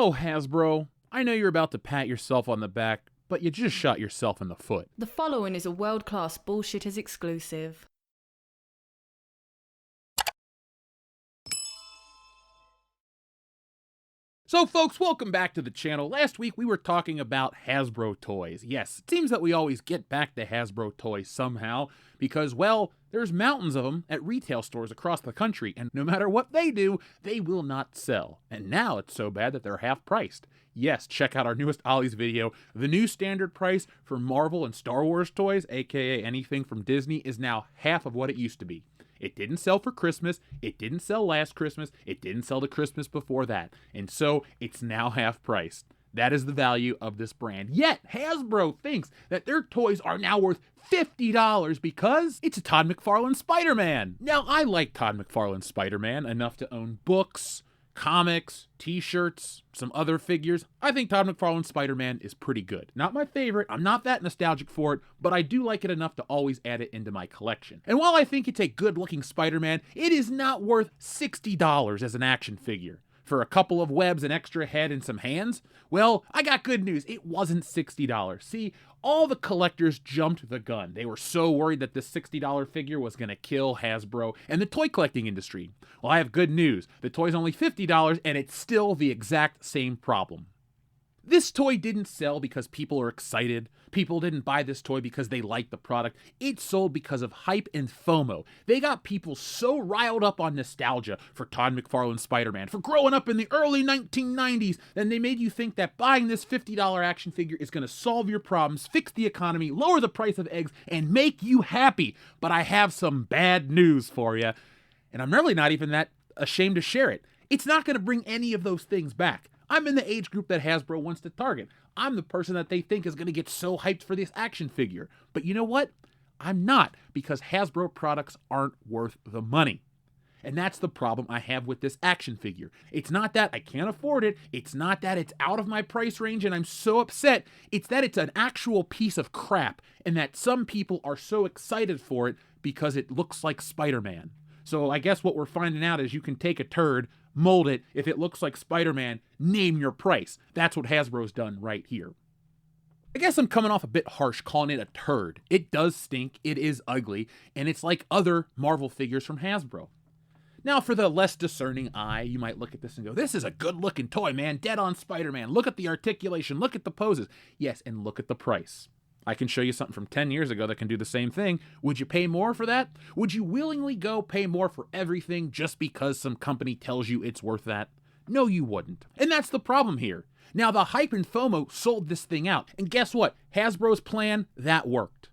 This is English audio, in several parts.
Oh, Hasbro, I know you're about to pat yourself on the back, but you just shot yourself in the foot. The following is a World-Class Bullshitters exclusive. So folks, welcome back to the channel. Last week we were talking about Hasbro toys. Yes, it seems that we always get back to Hasbro toys somehow because, well, there's mountains of them at retail stores across the country, and no matter what they do, they will not sell. And now it's so bad that they're half priced. Yes, check out our newest Ollie's video. The new standard price for Marvel and Star Wars toys, aka anything from Disney, is now half of what it used to be. It didn't sell for Christmas, it didn't sell last Christmas, it didn't sell the Christmas before that, and so it's now half priced. That is the value of this brand. Yet, Hasbro thinks that their toys are now worth $50 because it's a Todd McFarlane Spider-Man. Now, I like Todd McFarlane Spider-Man enough to own books, comics, t-shirts, some other figures. I think Todd McFarlane Spider-Man is pretty good. Not my favorite, I'm not that nostalgic for it, but I do like it enough to always add it into my collection. And while I think it's a good-looking Spider-Man, it is not worth $60 as an action figure. For a couple of webs, an extra head, and some hands? Well, I got good news. It wasn't $60. See, all the collectors jumped the gun. They were so worried that this $60 figure was going to kill Hasbro and the toy collecting industry. Well, I have good news. The toy's only $50 and it's still the exact same problem. This toy didn't sell because people are excited. People didn't buy this toy because they liked the product. It sold because of hype and FOMO. They got people so riled up on nostalgia for Todd McFarlane Spider-Man, for growing up in the early 1990s, then they made you think that buying this $50 action figure is going to solve your problems, fix the economy, lower the price of eggs, and make you happy. But I have some bad news for you, and I'm really not even that ashamed to share it. It's not going to bring any of those things back. I'm in the age group that Hasbro wants to target. I'm the person that they think is going to get so hyped for this action figure. But you know what? I'm not, because Hasbro products aren't worth the money. And that's the problem I have with this action figure. It's not that I can't afford it. It's not that it's out of my price range and I'm so upset. It's that it's an actual piece of crap and that some people are so excited for it because it looks like Spider-Man. So I guess what we're finding out is you can take a turd, mold it, if it looks like Spider-Man, name your price. That's what Hasbro's done right here. I guess I'm coming off a bit harsh calling it a turd. It does stink, it is ugly, and it's like other Marvel figures from Hasbro. Now, for the less discerning eye, you might look at this and go, this is a good-looking toy, man, dead on Spider-Man. Look at the articulation, look at the poses. Yes, and look at the price. I can show you something from 10 years ago that can do the same thing. Would you pay more for that? Would you willingly go pay more for everything just because some company tells you it's worth that? No, you wouldn't. And that's the problem here. Now, the hype and FOMO sold this thing out. And guess what? Hasbro's plan, that worked.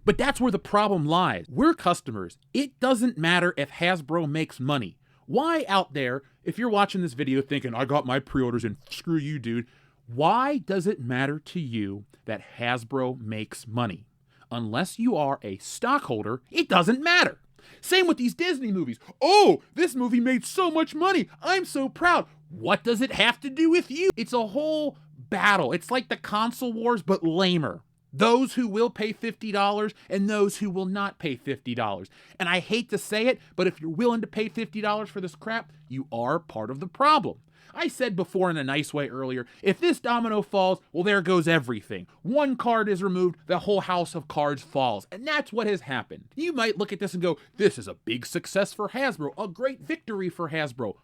But that's where the problem lies. We're customers. It doesn't matter if Hasbro makes money. Why out there, if you're watching this video thinking, I got my pre-orders and screw you, dude, why does it matter to you that Hasbro makes money? Unless you are a stockholder, it doesn't matter. Same with these Disney movies. Oh, this movie made so much money. I'm so proud. What does it have to do with you? It's a whole battle. It's like the console wars, but lamer. Those who will pay $50 and those who will not pay $50. And I hate to say it, but if you're willing to pay $50 for this crap, you are part of the problem. I said before in a nice way earlier, if this domino falls, well, there goes everything. One card is removed, the whole house of cards falls. And that's what has happened. You might look at this and go, this is a big success for Hasbro, a great victory for Hasbro.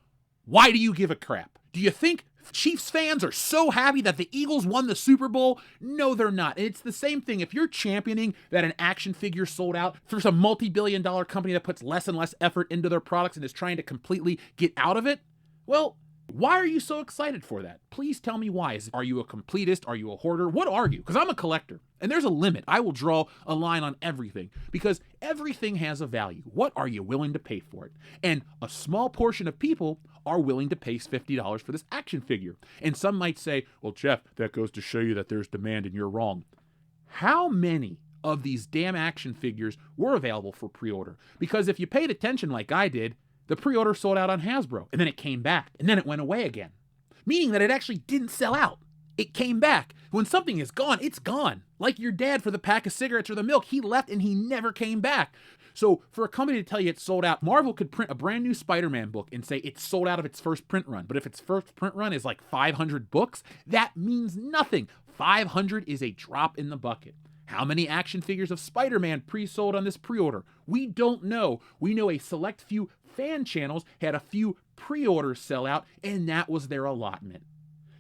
Why do you give a crap? Do you think Chiefs fans are so happy that the Eagles won the Super Bowl? No, they're not. And it's the same thing. If you're championing that an action figure sold out for some multi-billion-dollar company that puts less and less effort into their products and is trying to completely get out of it, well, why are you so excited for that? Please tell me why. Are you a completist? Are you a hoarder? What are you? Because I'm a collector. And there's a limit. I will draw a line on everything because everything has a value. What are you willing to pay for it? And a small portion of people are willing to pay $50 for this action figure. And some might say, well, Jeff, that goes to show you that there's demand and you're wrong. How many of these damn action figures were available for pre-order? Because if you paid attention like I did, the pre-order sold out on Hasbro, and then it came back, and then it went away again. Meaning that it actually didn't sell out. It came back. When something is gone, it's gone. Like your dad for the pack of cigarettes or the milk, he left and he never came back. So for a company to tell you it's sold out, Marvel could print a brand new Spider-Man book and say it's sold out of its first print run. But if its first print run is like 500 books, that means nothing. 500 is a drop in the bucket. How many action figures of Spider-Man pre-sold on this pre-order? We don't know. We know a select few fan channels had a few pre-orders sell out, and that was their allotment.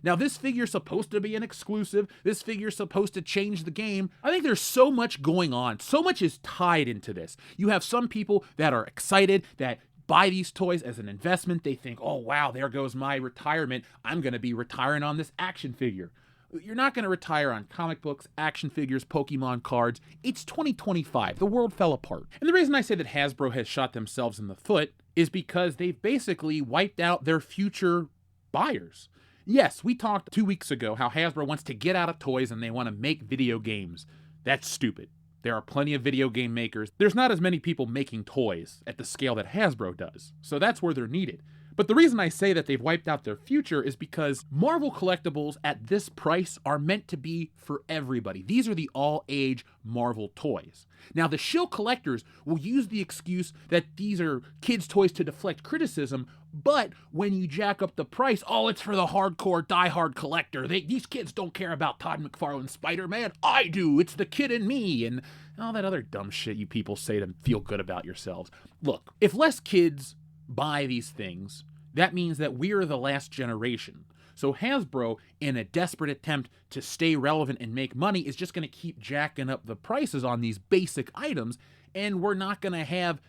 Now, this figure's supposed to be an exclusive. This figure's supposed to change the game. I think there's so much going on. So much is tied into this. You have some people that are excited, that buy these toys as an investment. They think, oh, wow, there goes my retirement. I'm going to be retiring on this action figure. You're not going to retire on comic books, action figures, Pokemon cards. It's 2025. The world fell apart. And the reason I say that Hasbro has shot themselves in the foot is because they've basically wiped out their future buyers. Yes, we talked 2 weeks ago how Hasbro wants to get out of toys and they want to make video games. That's stupid. There are plenty of video game makers. There's not as many people making toys at the scale that Hasbro does. So that's where they're needed. But the reason I say that they've wiped out their future is because Marvel collectibles at this price are meant to be for everybody. These are the all-age Marvel toys. Now, the shill collectors will use the excuse that these are kids' toys to deflect criticism, but when you jack up the price, oh, it's for the hardcore, diehard collector. These kids don't care about Todd McFarlane's Spider-Man. I do. It's the kid in me. And all that other dumb shit you people say to feel good about yourselves. Look, if less kids buy these things, that means that we're the last generation. So Hasbro, in a desperate attempt to stay relevant and make money, is just going to keep jacking up the prices on these basic items, and we're not going to have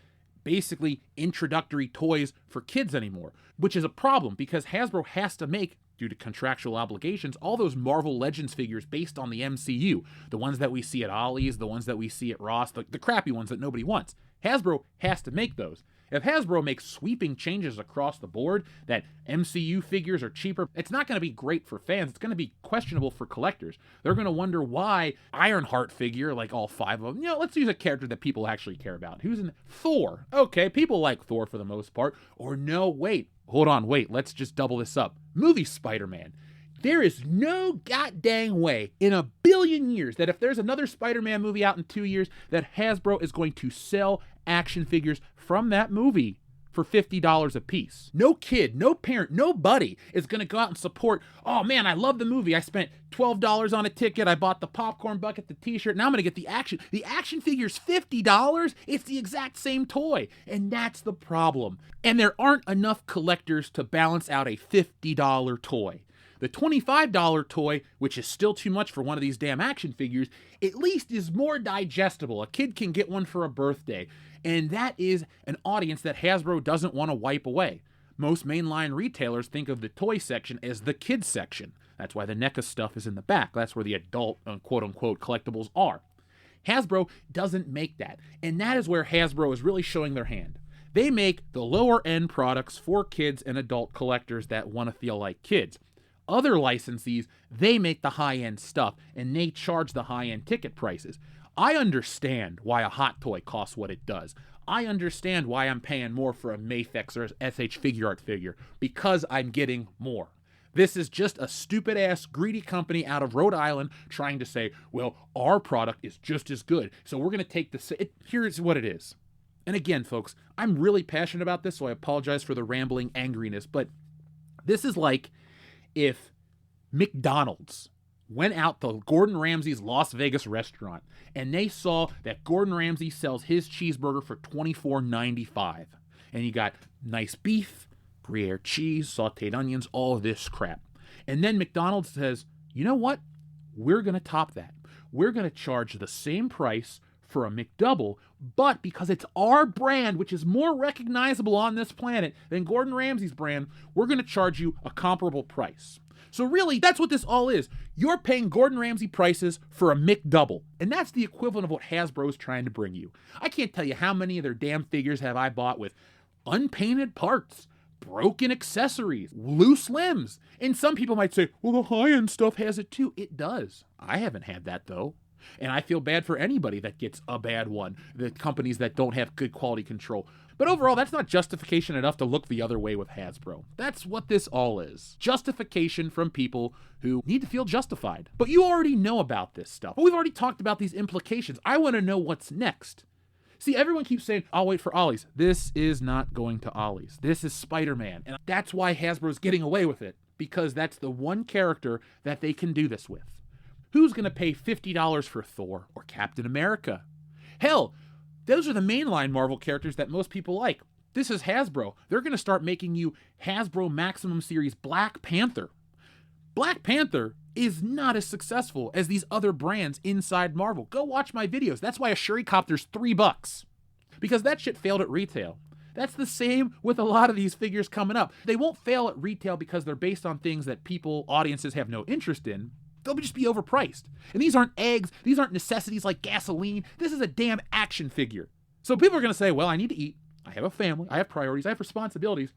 basically introductory toys for kids anymore, which is a problem because Hasbro has to make, due to contractual obligations, all those Marvel Legends figures based on the MCU. The ones that we see at Ollie's, the ones that we see at Ross, the crappy ones that nobody wants. Hasbro has to make those. If Hasbro makes sweeping changes across the board that MCU figures are cheaper, it's not going to be great for fans. It's going to be questionable for collectors. They're going to wonder why Ironheart figure, like all 5 of them, let's use a character that people actually care about. Who's in Thor? Okay, people like Thor for the most part. Or no, wait, let's just double this up. Movie Spider-Man. There is no goddamn way in a billion years that if there's another Spider-Man movie out in 2 years that Hasbro is going to sell action figures from that movie for $50 a piece. No kid, no parent, nobody is going to go out and support, oh man, I love the movie. I spent $12 on a ticket. I bought the popcorn bucket, the t-shirt. Now I'm going to get the action. The action figure's $50. It's the exact same toy. And that's the problem. And there aren't enough collectors to balance out a $50 toy. The $25 toy, which is still too much for one of these damn action figures, at least is more digestible. A kid can get one for a birthday. And that is an audience that Hasbro doesn't want to wipe away. Most mainline retailers think of the toy section as the kids section. That's why the NECA stuff is in the back. That's where the adult, quote-unquote, collectibles are. Hasbro doesn't make that. And that is where Hasbro is really showing their hand. They make the lower-end products for kids and adult collectors that want to feel like kids. Other licensees, they make the high-end stuff, and they charge the high-end ticket prices. I understand why a Hot Toy costs what it does. I understand why I'm paying more for a Mafex or SH Figure Art figure, because I'm getting more. This is just a stupid-ass, greedy company out of Rhode Island trying to say, well, our product is just as good, so we're going to take here's what it is. And again, folks, I'm really passionate about this, so I apologize for the rambling angriness, but this is like if McDonald's went out to Gordon Ramsay's Las Vegas restaurant and they saw that Gordon Ramsay sells his cheeseburger for $24.95. And you got nice beef, Gruyere cheese, sauteed onions, all of this crap. And then McDonald's says, you know what? We're going to top that. We're going to charge the same price for a McDouble, but because it's our brand, which is more recognizable on this planet than Gordon Ramsay's brand, we're going to charge you a comparable price. So really, that's what this all is. You're paying Gordon Ramsay prices for a McDouble, and that's the equivalent of what Hasbro is trying to bring you. I can't tell you how many of their damn figures have I bought with unpainted parts, broken accessories, loose limbs. And some people might say, well, the high-end stuff has it too. It does. I haven't had that, though. And I feel bad for anybody that gets a bad one, the companies that don't have good quality control. But overall, that's not justification enough to look the other way with Hasbro. That's what this all is. Justification from people who need to feel justified. But you already know about this stuff. We've already talked about these implications. I want to know what's next. See, everyone keeps saying, I'll wait for Ollie's. This is not going to Ollie's. This is Spider-Man. And that's why Hasbro's getting away with it, because that's the one character that they can do this with. Who's going to pay $50 for Thor or Captain America? Hell, those are the mainline Marvel characters that most people like. This is Hasbro. They're going to start making you Hasbro Maximum Series Black Panther. Black Panther is not as successful as these other brands inside Marvel. Go watch my videos. That's why a Shurikopter's $3. Because that shit failed at retail. That's the same with a lot of these figures coming up. They won't fail at retail because they're based on things that audiences have no interest in. They'll just be overpriced. And these aren't eggs. These aren't necessities like gasoline. This is a damn action figure. So people are going to say, well, I need to eat. I have a family. I have priorities. I have responsibilities.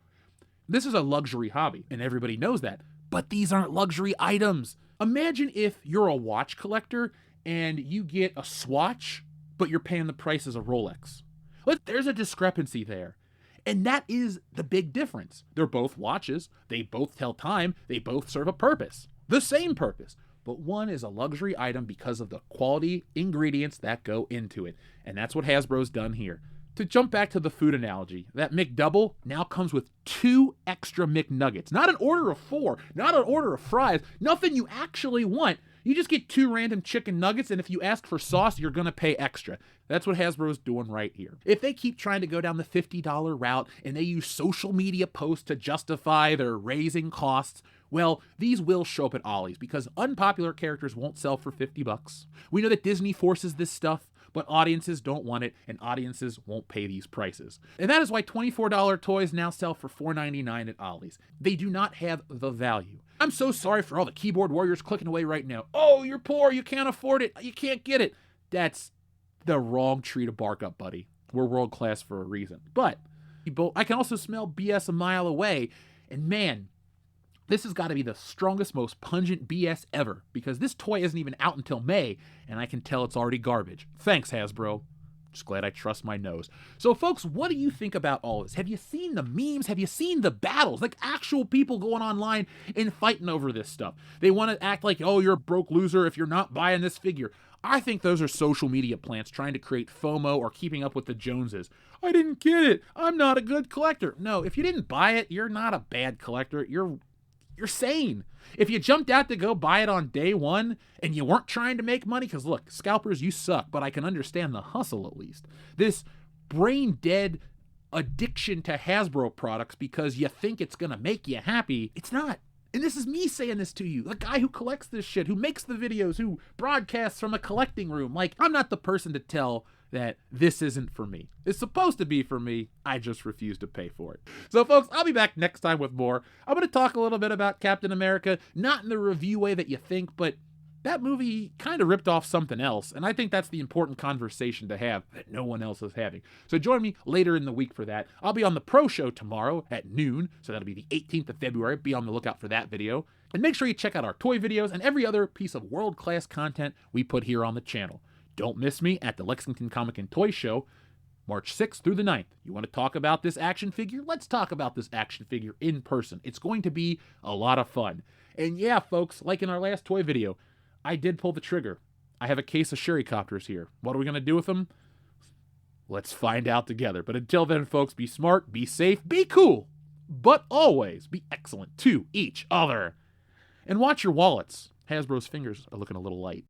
This is a luxury hobby, and everybody knows that. But these aren't luxury items. Imagine if you're a watch collector and you get a Swatch, but you're paying the price as a Rolex. Look, there's a discrepancy there. And that is the big difference. They're both watches. They both tell time. They both serve a purpose. The same purpose. But one is a luxury item because of the quality ingredients that go into it. And that's what Hasbro's done here. To jump back to the food analogy, that McDouble now comes with 2 extra McNuggets. Not an order of 4, not an order of fries, nothing you actually want. You just get 2 random chicken nuggets, and if you ask for sauce, you're going to pay extra. That's what Hasbro's doing right here. If they keep trying to go down the $50 route and they use social media posts to justify their raising costs, well, these will show up at Ollie's because unpopular characters won't sell for $50. We know that Disney forces this stuff, but audiences don't want it, and audiences won't pay these prices. And that is why $24 toys now sell for $4.99 at Ollie's. They do not have the value. I'm so sorry for all the keyboard warriors clicking away right now. Oh, you're poor, you can't afford it, you can't get it. That's the wrong tree to bark up, buddy. We're world class for a reason. But I can also smell BS a mile away, and man, this has got to be the strongest, most pungent BS ever, because this toy isn't even out until May, and I can tell it's already garbage. Thanks, Hasbro. Just glad I trust my nose. So, folks, what do you think about all this? Have you seen the memes? Have you seen the battles? Like, actual people going online and fighting over this stuff. They want to act like, oh, you're a broke loser if you're not buying this figure. I think those are social media plants trying to create FOMO or keeping up with the Joneses. I didn't get it. I'm not a good collector. No, if you didn't buy it, you're not a bad collector. You're sane. If you jumped out to go buy it on day one and you weren't trying to make money, because look, scalpers, you suck, but I can understand the hustle at least. This brain dead addiction to Hasbro products because you think it's going to make you happy, it's not. And this is me saying this to you, a guy who collects this shit, who makes the videos, who broadcasts from a collecting room. Like, I'm not the person to tell that this isn't for me. It's supposed to be for me. I just refuse to pay for it. So, folks, I'll be back next time with more. I'm going to talk a little bit about Captain America, not in the review way that you think, but that movie kind of ripped off something else, and I think that's the important conversation to have that no one else is having. So join me later in the week for that. I'll be on the Pro Show tomorrow at noon, so that'll be the 18th of February. Be on the lookout for that video. And make sure you check out our toy videos and every other piece of world-class content we put here on the channel. Don't miss me at the Lexington Comic and Toy Show, March 6th through the 9th. You want to talk about this action figure? Let's talk about this action figure in person. It's going to be a lot of fun. And yeah, folks, like in our last toy video, I did pull the trigger. I have a case of Shurikopters here. What are we going to do with them? Let's find out together. But until then, folks, be smart, be safe, be cool, but always be excellent to each other. And watch your wallets. Hasbro's fingers are looking a little light.